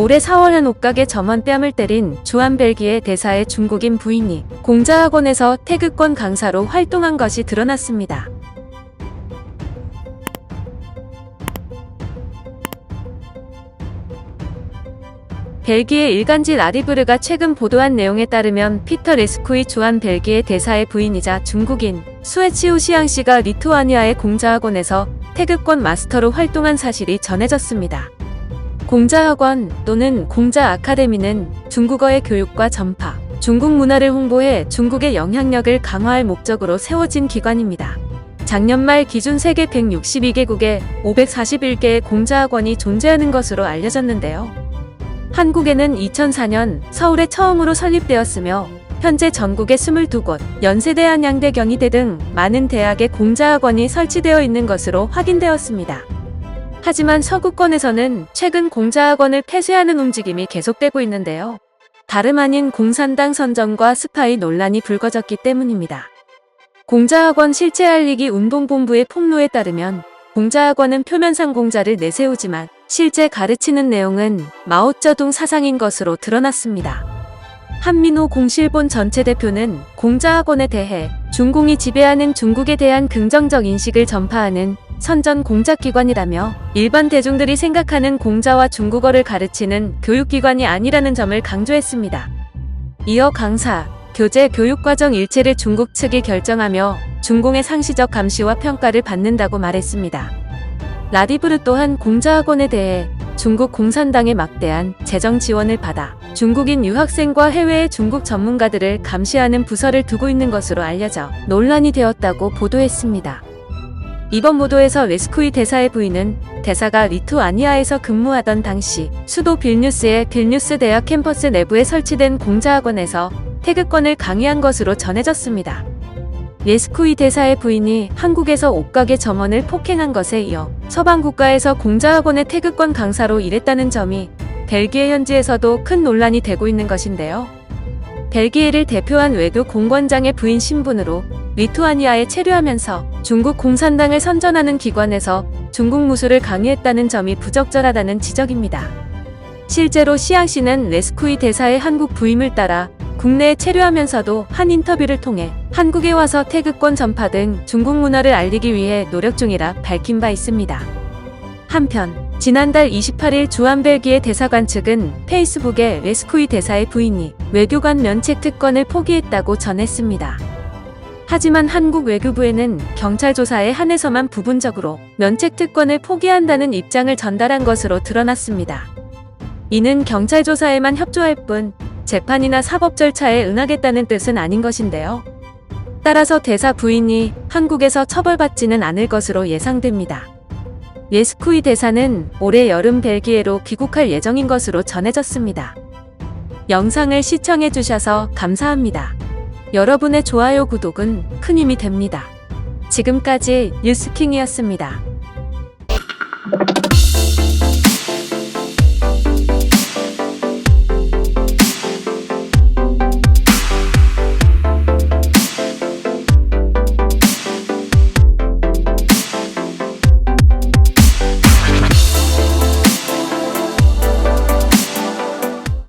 올해 4월 한 옷가게 점원 뺨을 때린 주한 벨기에 대사의 중국인 부인이 공자학원에서 태극권 강사로 활동한 것이 드러났습니다. 벨기에 일간지 라리브르가 최근 보도한 내용에 따르면 피터 레스쿠이 주한 벨기에 대사의 부인이자 중국인 수에치우 시앙씨가 리투아니아의 공자학원에서 태극권 마스터로 활동한 사실이 전해졌습니다. 공자학원 또는 공자 아카데미는 중국어의 교육과 전파, 중국 문화를 홍보해 중국의 영향력을 강화할 목적으로 세워진 기관입니다. 작년 말 기준 세계 162개국에 541개의 공자학원이 존재하는 것으로 알려졌는데요. 한국에는 2004년 서울에 처음으로 설립되었으며 현재 전국에 22곳, 연세대, 한양대, 경희대 등 많은 대학의 공자학원이 설치되어 있는 것으로 확인되었습니다. 하지만 서구권에서는 최근 공자학원을 폐쇄하는 움직임이 계속되고 있는데요. 다름 아닌 공산당 선전과 스파이 논란이 불거졌기 때문입니다. 공자학원 실체 알리기 운동본부의 폭로에 따르면 공자학원은 표면상 공자를 내세우지만 실제 가르치는 내용은 마오쩌둥 사상인 것으로 드러났습니다. 한민호 공실본 전체 대표는 공자학원에 대해 중공이 지배하는 중국에 대한 긍정적 인식을 전파하는 선전 공작기관이라며 일반 대중들이 생각하는 공자와 중국어를 가르치는 교육기관이 아니라는 점을 강조했습니다. 이어 강사, 교재, 교육과정 일체를 중국 측이 결정하며 중공의 상시적 감시와 평가를 받는다고 말했습니다. 라리브르 또한 공자학원에 대해 중국 공산당의 막대한 재정 지원을 받아 중국인 유학생과 해외의 중국 전문가들을 감시하는 부서를 두고 있는 것으로 알려져 논란이 되었다고 보도했습니다. 이번 보도에서 레스쿠이 대사의 부인은 대사가 리투아니아에서 근무하던 당시 수도 빌뉴스의 빌뉴스 대학 캠퍼스 내부에 설치된 공자학원에서 태극권을 강의한 것으로 전해졌습니다. 레스쿠이 대사의 부인이 한국에서 옷가게 점원을 폭행한 것에 이어 서방 국가에서 공자학원의 태극권 강사로 일했다는 점이 벨기에 현지에서도 큰 논란이 되고 있는 것인데요. 벨기에를 대표한 외교 공관장의 부인 신분으로 리투아니아에 체류하면서 중국 공산당을 선전하는 기관에서 중국 무술을 강의했다는 점이 부적절하다는 지적입니다. 실제로 시앙씨는 레스쿠이 대사의 한국 부임을 따라 국내에 체류하면서도 한 인터뷰를 통해 한국에 와서 태극권 전파 등 중국 문화를 알리기 위해 노력 중이라 밝힌 바 있습니다. 한편 지난달 28일 주한 벨기에 대사관 측은 페이스북에 레스쿠이 대사의 부인이 외교관 면책 특권을 포기했다고 전했습니다. 하지만 한국 외교부에는 경찰 조사에 한해서만 부분적으로 면책 특권을 포기한다는 입장을 전달한 것으로 드러났습니다. 이는 경찰 조사에만 협조할 뿐 재판이나 사법 절차에 응하겠다는 뜻은 아닌 것인데요. 따라서 대사 부인이 한국에서 처벌받지는 않을 것으로 예상됩니다. 레스쿠이 대사는 올해 여름 벨기에로 귀국할 예정인 것으로 전해졌습니다. 영상을 시청해주셔서 감사합니다. 여러분의 좋아요, 구독은 큰 힘이 됩니다. 지금까지 뉴스킹이었습니다.